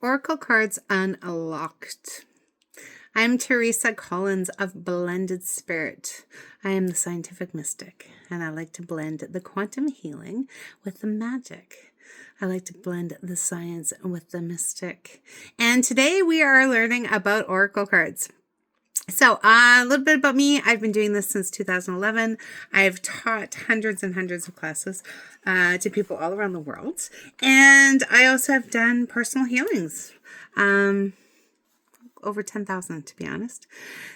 Oracle cards unlocked. I'm Teresa Collins of Blended Spirit. I am the scientific mystic, and I like to blend the quantum healing with the magic. I like to blend the science with the mystic. And today we are learning about Oracle cards. So a little bit about me. I've been doing this since 2011. I've taught hundreds and hundreds of classes to people all around the world. And I also have done personal healings. Over 10,000 to be honest.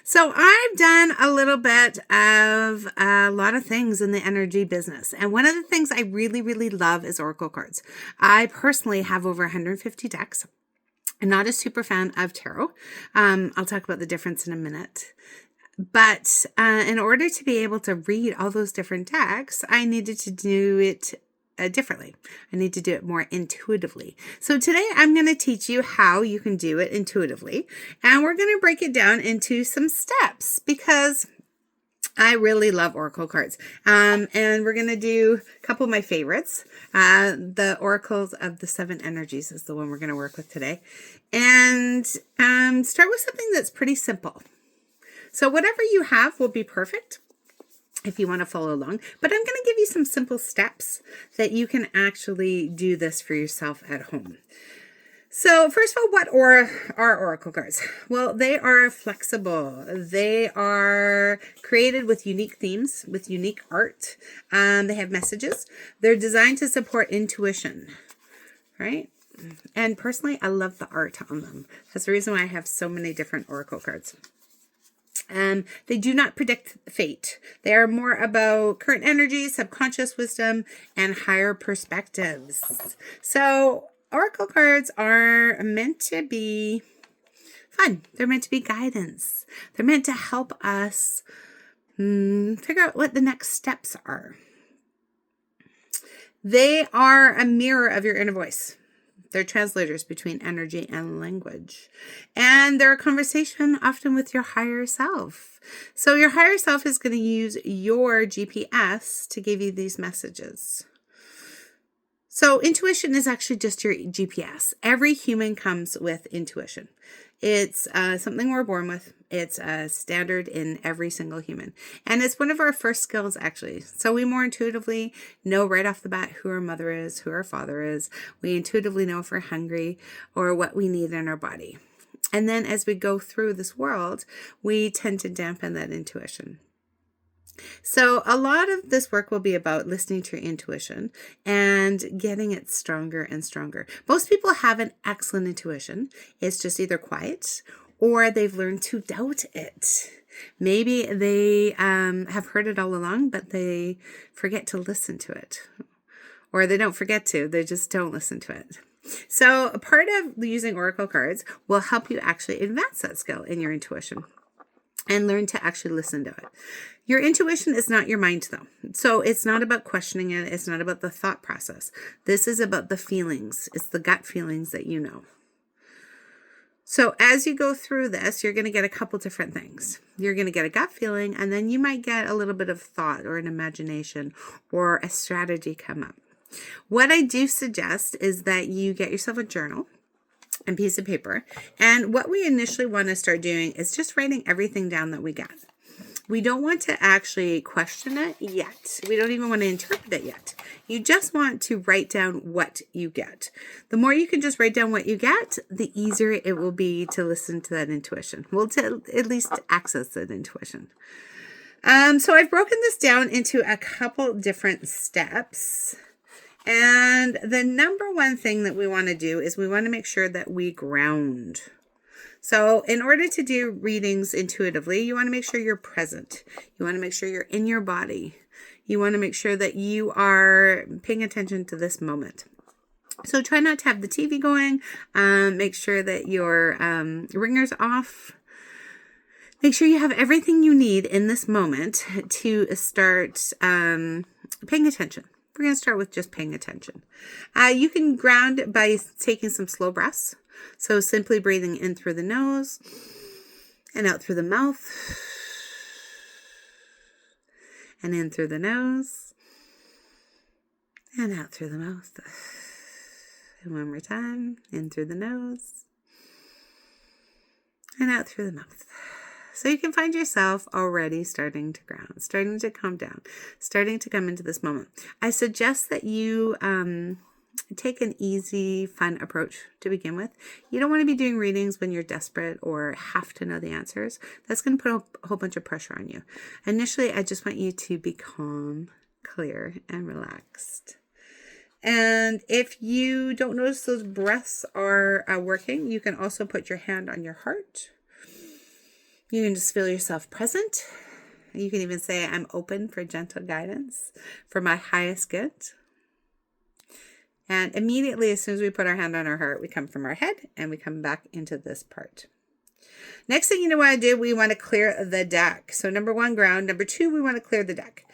So I've done a little bit of a lot of things in the energy business. And one of the things I really, really love is Oracle cards. I personally have over 150 decks. I'm not a super fan of tarot. I'll talk about the difference in a minute. But in order to be able to read all those different decks, I needed to do it differently. I need to do it more intuitively. So today I'm going to teach you how you can do it intuitively. And we're going to break it down into some steps because I really love Oracle cards. And we're going to do a couple of my favorites. The Oracles of the Seven Energies is the one we're going to work with today. And start with something that's pretty simple. So whatever you have will be perfect if you want to follow along. But I'm going to give you some simple steps that you can actually do this for yourself at home. So first of all, what are Oracle cards? Well, they are flexible. They are created with unique themes, with unique art. They have messages. They're designed to support intuition, right? And personally, I love the art on them. That's the reason why I have so many different Oracle cards. They do not predict fate. They are more about current energy, subconscious wisdom, and higher perspectives. So Oracle cards are meant to be fun. They're meant to be guidance. They're meant to help us figure out what the next steps are. They are a mirror of your inner voice. They're translators between energy and language. And they're a conversation often with your higher self. So your higher self is going to use your GPS to give you these messages. So intuition is actually just your GPS. Every human comes with intuition. It's something we're born with. It's a standard in every single human. And it's one of our first skills, actually. So we more intuitively know right off the bat who our mother is, who our father is. We intuitively know if we're hungry or what we need in our body. And then as we go through this world, we tend to dampen that intuition. So a lot of this work will be about listening to your intuition and getting it stronger and stronger. Most people have an excellent intuition. It's just either quiet or they've learned to doubt it. Maybe they have heard it all along, but they forget to listen to it. Or they don't forget to, they just don't listen to it. So a part of using Oracle cards will help you actually advance that skill in your intuition and learn to actually listen to it. Your intuition is not your mind, though. So it's not about questioning it. It's not about the thought process. This is about the feelings. It's the gut feelings that you know. So as you go through this, you're going to get a couple different things. You're going to get a gut feeling, and then you might get a little bit of thought or an imagination or a strategy come up. What I do suggest is that you get yourself a journal and piece of paper. And what we initially want to start doing is just writing everything down that we got. We don't want to actually question it yet. We don't even want to interpret it yet. You just want to write down what you get. The more you can just write down what you get, the easier it will be to listen to that intuition. Well, to at least access that intuition. So I've broken this down into a couple different steps. And the number one thing that we want to do is we want to make sure that we ground. So in order to do readings intuitively, you want to make sure you're present. You want to make sure you're in your body. You want to make sure that you are paying attention to this moment. So try not to have the TV going. Make sure that your ringer's off. Make sure you have everything you need in this moment to start paying attention. We're going to start with just paying attention. You can ground by taking some slow breaths. So simply breathing in through the nose and out through the mouth. And in through the nose and out through the mouth. And one more time. In through the nose. And out through the mouth. So you can find yourself already starting to ground, starting to calm down, starting to come into this moment. I suggest that you take an easy, fun approach to begin with. You don't want to be doing readings when you're desperate or have to know the answers. That's going to put a whole bunch of pressure on you. Initially, I just want you to be calm, clear, and relaxed. And if you don't notice those breaths are working, you can also put your hand on your heart. You can just feel yourself present. You can even say, I'm open for gentle guidance for my highest good. And immediately, as soon as we put our hand on our heart, we come from our head and we come back into this part. Next thing you want to do, we want to clear the deck. So number 1, ground. Number 2, we want to clear the deck.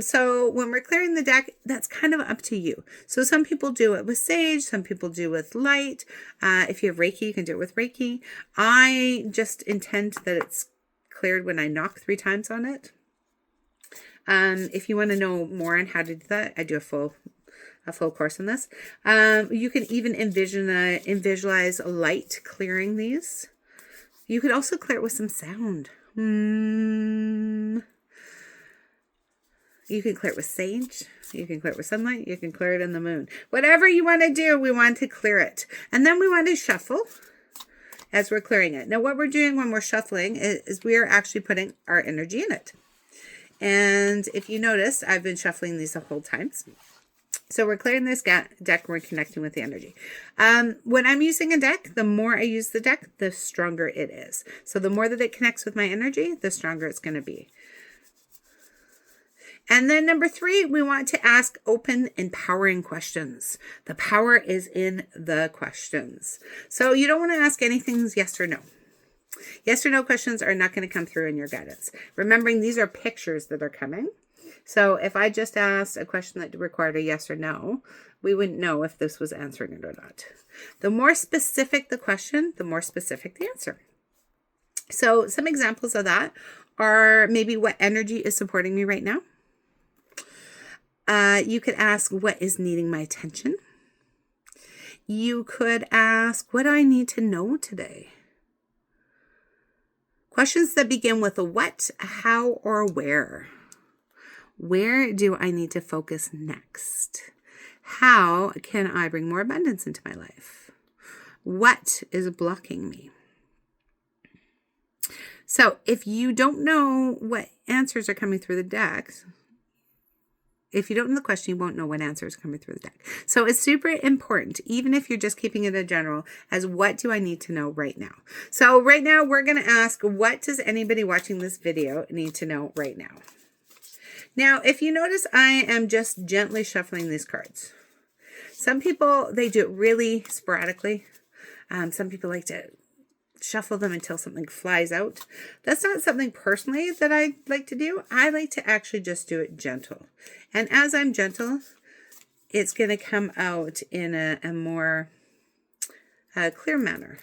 So when we're clearing the deck, that's kind of up to you. So some people do it with sage. Some people do with light. If you have Reiki, you can do it with Reiki. I just intend that it's cleared when I knock 3 times on it. If you want to know more on how to do that, I do a full course on this. You can even visualize light clearing these. You could also clear it with some sound. You can clear it with sage. You can clear it with sunlight. You can clear it in the moon. Whatever you want to do, we want to clear it. And then we want to shuffle as we're clearing it. Now, what we're doing when we're shuffling is we are actually putting our energy in it. And if you notice, I've been shuffling these the whole time. So we're clearing this deck, we're connecting with the energy. When I'm using a deck, the more I use the deck, the stronger it is. So the more that it connects with my energy, the stronger it's going to be. And then number 3, we want to ask open, empowering questions. The power is in the questions. So you don't want to ask anything yes or no. Yes or no questions are not going to come through in your guidance. Remembering these are pictures that are coming. So if I just asked a question that required a yes or no, we wouldn't know if this was answering it or not. The more specific the question, the more specific the answer. So some examples of that are maybe what energy is supporting me right now. You could ask what is needing my attention. You could ask what do I need to know today? Questions that begin with a what, a how, or a where. Where do I need to focus next? How can I bring more abundance into my life? What is blocking me? So if you don't know what answers are coming through the decks, if you don't know the question, you won't know what answer is coming through the deck. So it's super important, even if you're just keeping it a general, as what do I need to know right now? So right now, we're going to ask, what does anybody watching this video need to know right now? Now, if you notice, I am just gently shuffling these cards. Some people, they do it really sporadically. Some people like to shuffle them until something flies out. That's not something personally that I like to do. I like to actually just do it gentle. And as I'm gentle, it's going to come out in a more clear manner.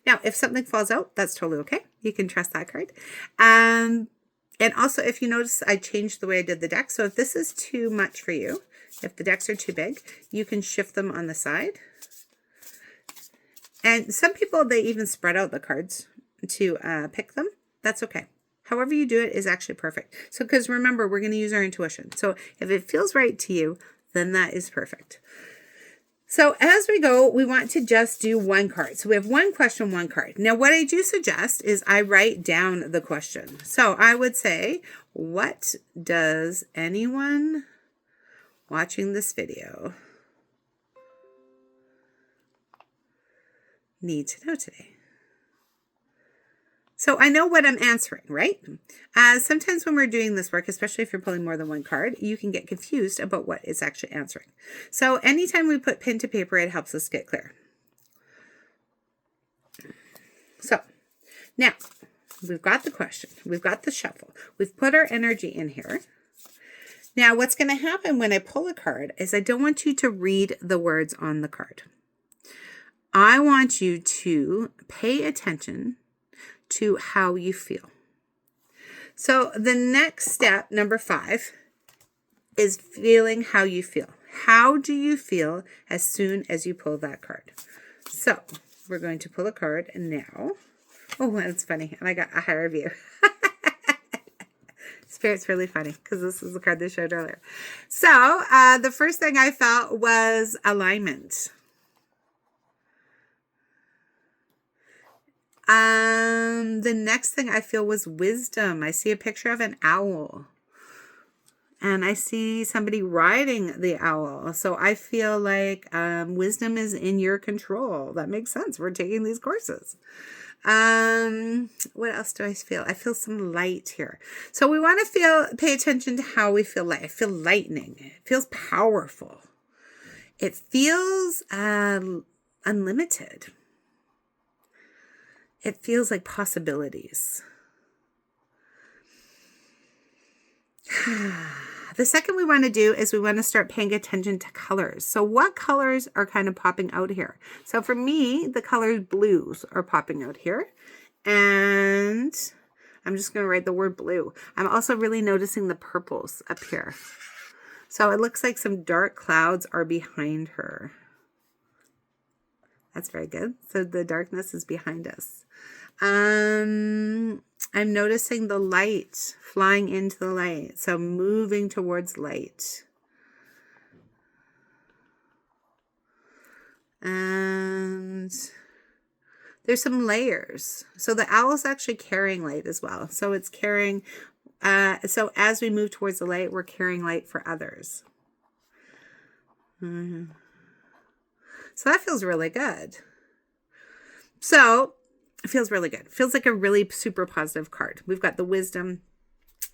Now, if something falls out, that's totally okay. You can trust that card. And also, if you notice, I changed the way I did the deck. So if this is too much for you, if the decks are too big, you can shift them on the side. And some people, they even spread out the cards to pick them. That's okay. However you do it is actually perfect. So, because remember, we're going to use our intuition. So if it feels right to you, then that is perfect. So as we go, we want to just do one card. So we have one question, one card. Now, what I do suggest is I write down the question. So I would say, what does anyone watching this video need to know today? So I know what I'm answering, right? Sometimes when we're doing this work, especially if you're pulling more than one card, you can get confused about what it's actually answering. So anytime we put pen to paper, it helps us get clear. So now we've got the question, we've got the shuffle, we've put our energy in here. Now what's going to happen when I pull a card is I don't want you to read the words on the card. I want you to pay attention to how you feel. So the next step, number 5, is feeling how you feel. How do you feel as soon as you pull that card? So we're going to pull a card now. Oh, that's funny. And I got a higher view. Spirit's really funny because this is the card they showed earlier. So the first thing I felt was alignment. The next thing I feel was wisdom. I see a picture of an owl. And I see somebody riding the owl. So I feel like wisdom is in your control. That makes sense. We're taking these courses. What else do I feel? I feel some light here. So we want to pay attention to how we feel light. I feel lightning. It feels powerful. It feels unlimited. It feels like possibilities. The second we want to do is we want to start paying attention to colors. So what colors are kind of popping out here? So for me, the colors blues are popping out here. And I'm just going to write the word blue. I'm also really noticing the purples up here. So it looks like some dark clouds are behind her. That's very good. So the darkness is behind us. I'm noticing the light flying into the light. So moving towards light. And there's some layers. So the owl is actually carrying light as well. So it's carrying, so as we move towards the light, we're carrying light for others. So that feels really good. So it feels really good. It feels like a really super positive card. We've got the wisdom.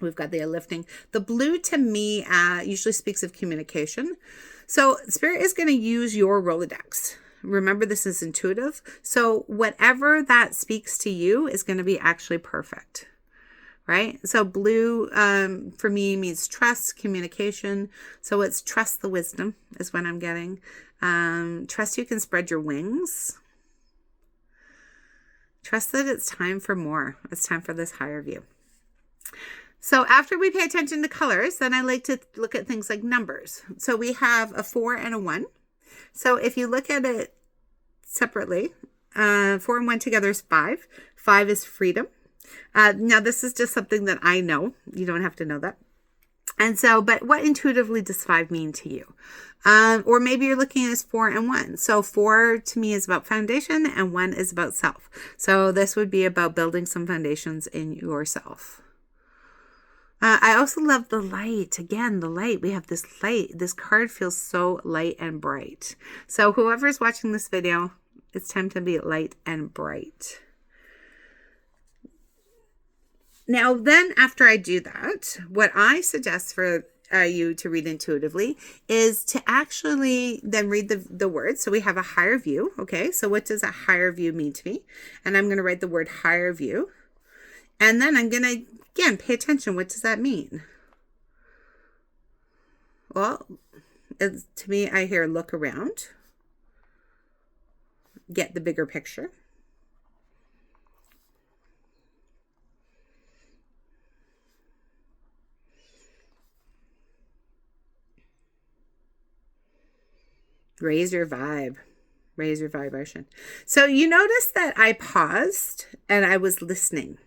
We've got the uplifting. The blue to me usually speaks of communication. So Spirit is going to use your Rolodex. Remember, this is intuitive. So whatever that speaks to you is going to be actually perfect. Right? So blue for me means trust, communication. So it's trust the wisdom is what I'm getting. Trust you can spread your wings. Trust that it's time for more. It's time for this higher view. So after we pay attention to colors, then I like to look at things like numbers. So we have a 4 and a 1. So if you look at it separately, 4 and 1 together is 5. 5 is freedom. Now this is just something that I know. You don't have to know that. And so, but what intuitively does 5 mean to you? Or maybe you're looking at as 4 and 1. So 4 to me is about foundation and 1 is about self. So this would be about building some foundations in yourself. I also love the light. Again, the light. We have this light. This card feels so light and bright. So whoever's watching this video, it's time to be light and bright. Now, then after I do that, what I suggest for you to read intuitively is to actually then read the words. So we have a higher view. Okay, so what does a higher view mean to me? And I'm going to write the word higher view. And then I'm going to, again, pay attention. What does that mean? Well, to me, I hear look around. Get the bigger picture. Raise your vibe. Raise your vibration. So you notice that I paused and I was listening.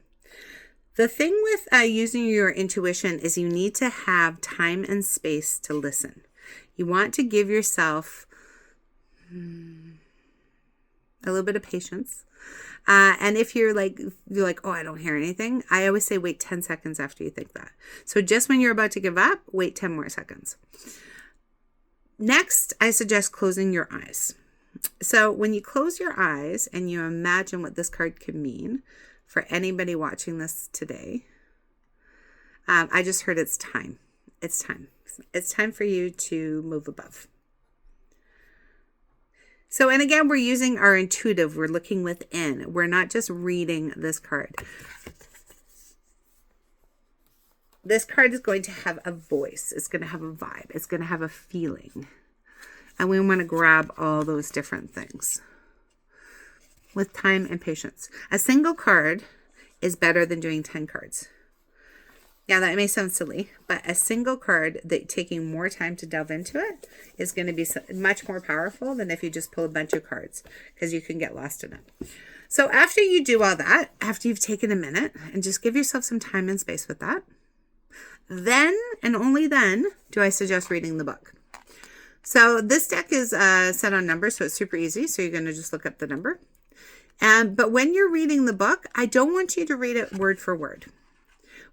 The thing with using your intuition is you need to have time and space to listen. You want to give yourself a little bit of patience. And if you're like, oh, I don't hear anything. I always say, wait 10 seconds after you think that. So just when you're about to give up, wait 10 more seconds. Next, I suggest closing your eyes. So when you close your eyes and you imagine what this card could mean for anybody watching this today, I just heard it's time. It's time. It's time for you to move above. So, and again, we're using our intuitive. We're looking within. We're not just reading this card. This card is going to have a voice. It's going to have a vibe. It's going to have a feeling. And we want to grab all those different things with time and patience. A single card is better than doing 10 cards. Yeah, that may sound silly, but a single card that taking more time to delve into it is going to be much more powerful than if you just pull a bunch of cards, because you can get lost in it. So after you do all that, after you've taken a minute and just give yourself some time and space with that, then and only then do I suggest reading the book. So this deck is set on numbers, so it's super easy. So you're going to just look up the number. But when you're reading the book, I don't want you to read it word for word.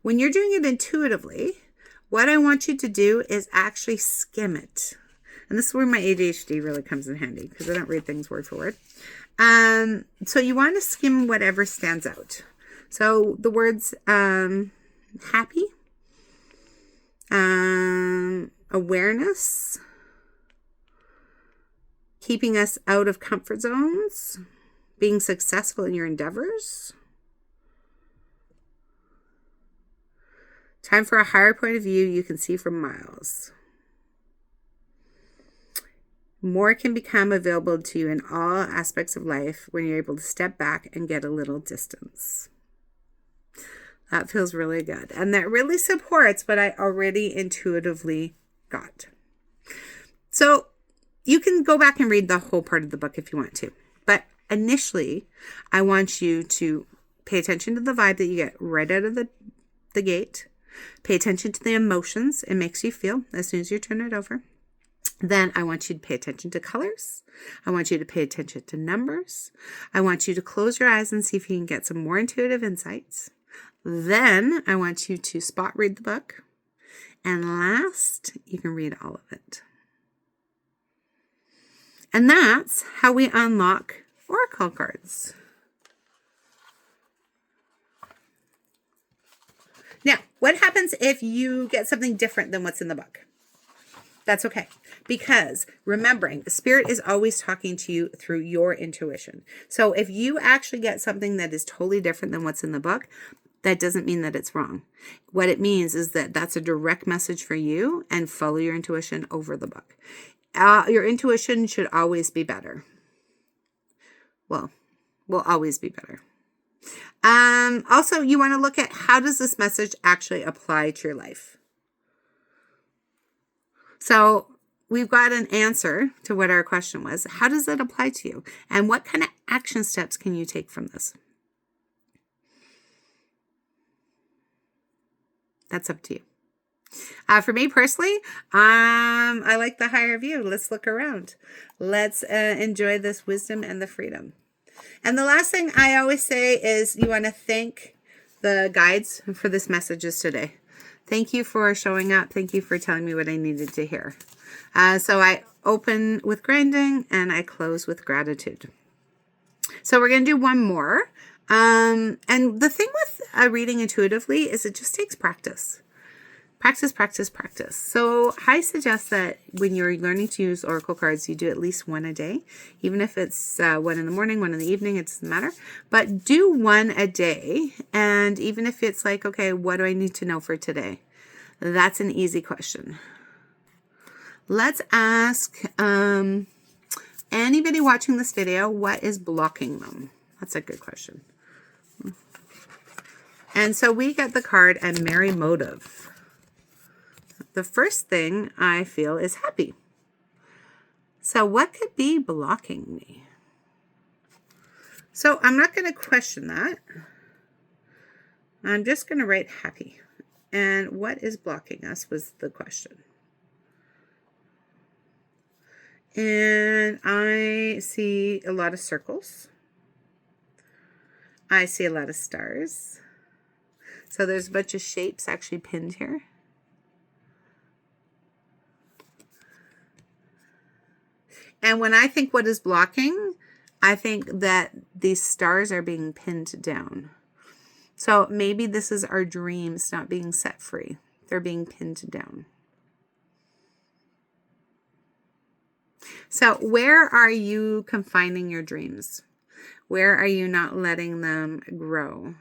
When you're doing it intuitively, what I want you to do is actually skim it. And this is where my ADHD really comes in handy, because I don't read things word for word. So you want to skim whatever stands out. So the words happy, awareness, keeping us out of comfort zones, being successful in your endeavors, time for a higher point of view you can see for miles. More can become available to you in all aspects of life when you're able to step back and get a little distance. That feels really good. And that really supports what I already intuitively got. So you can go back and read the whole part of the book if you want to. But initially, I want you to pay attention to the vibe that you get right out of the gate. Pay attention to the emotions it makes you feel as soon as you turn it over. Then I want you to pay attention to colors. I want you to pay attention to numbers. I want you to close your eyes and see if you can get some more intuitive insights. Then I want you to spot read the book. And last, you can read all of it. And that's how we unlock oracle cards. Now, what happens if you get something different than what's in the book? That's okay. Because remembering, the spirit is always talking to you through your intuition. So if you actually get something that is totally different than what's in the book, that doesn't mean that it's wrong. What it means is that that's a direct message for you, and follow your intuition over the book. Your intuition should always be better. Well, will always be better. Also, you want to look at how does this message actually apply to your life? So we've got an answer to what our question was. How does it apply to you? And what kind of action steps can you take from this? That's up to you. For me personally, I like the higher view. Let's look around. Let's enjoy this wisdom and the freedom. And the last thing I always say is you want to thank the guides for this messages today. Thank you for showing up. Thank you for telling me what I needed to hear. So I open with grounding and I close with gratitude. So we're going to do one more. And the thing with reading intuitively is it just takes practice. Practice, practice, practice. So I suggest that when you're learning to use oracle cards, you do at least one a day. Even if it's one in the morning, one in the evening, it doesn't matter. But do one a day. And even if it's like, okay, what do I need to know for today? That's an easy question. Let's ask anybody watching this video, what is blocking them? That's a good question. And so we get the card a merry motive. The first thing I feel is happy. So what could be blocking me? So I'm not going to question that. I'm just going to write happy. And what is blocking us was the question. And I see a lot of circles. I see a lot of stars. So there's a bunch of shapes actually pinned here. And when I think what is blocking, I think that these stars are being pinned down. So maybe this is our dreams not being set free. They're being pinned down. So where are you confining your dreams? Where are you not letting them grow?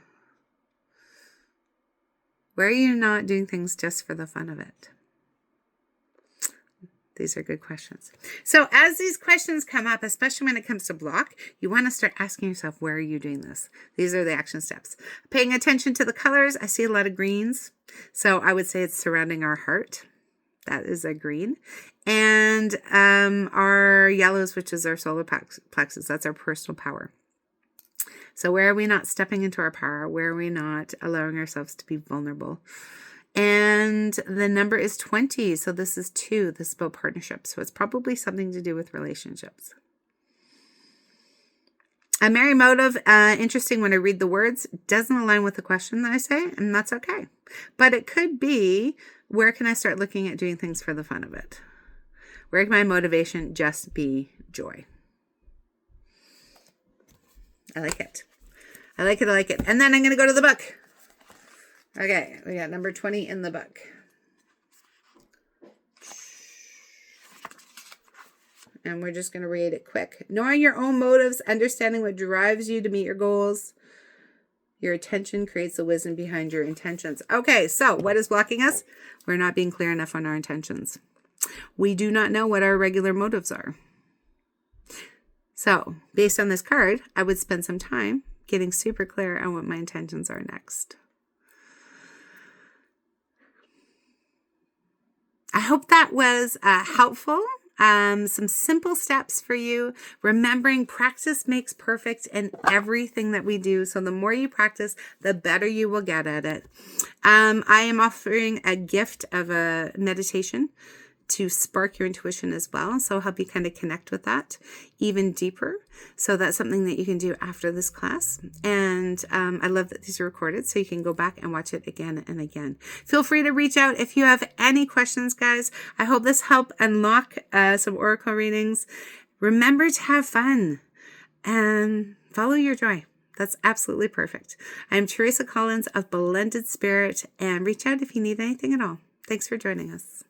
Where are you not doing things just for the fun of it? These are good questions. So as these questions come up, especially when it comes to block, you want to start asking yourself, where are you doing this? These are the action steps. Paying attention to the colors. I see a lot of greens. So I would say it's surrounding our heart. That is a green. And our yellows, which is our solar plexus. That's our personal power. So where are we not stepping into our power? Where are we not allowing ourselves to be vulnerable? And the number is 20. So this is 2. This is about partnerships. So it's probably something to do with relationships. A merry motive, interesting when I read the words, doesn't align with the question that I say, and that's okay. But it could be, where can I start looking at doing things for the fun of it? Where can my motivation just be joy? I like it. I like it. I like it. And then I'm going to go to the book. Okay, we got number 20 in the book. And we're just going to read it quick. Knowing your own motives, understanding what drives you to meet your goals. Your attention creates the wisdom behind your intentions. Okay, so what is blocking us? We're not being clear enough on our intentions. We do not know what our regular motives are. So, based on this card, I would spend some time getting super clear on what my intentions are next. I hope that was helpful. Some simple steps for you. Remembering practice makes perfect in everything that we do. So the more you practice, the better you will get at it. I am offering a gift of a meditation to spark your intuition as well. So help you kind of connect with that even deeper. So that's something that you can do after this class. And I love that these are recorded, so you can go back and watch it again and again. Feel free to reach out if you have any questions, guys. I hope this helped unlock some oracle readings. Remember to have fun and follow your joy. That's absolutely perfect. I'm Teresa Collins of Blended Spirit, and reach out if you need anything at all. Thanks for joining us.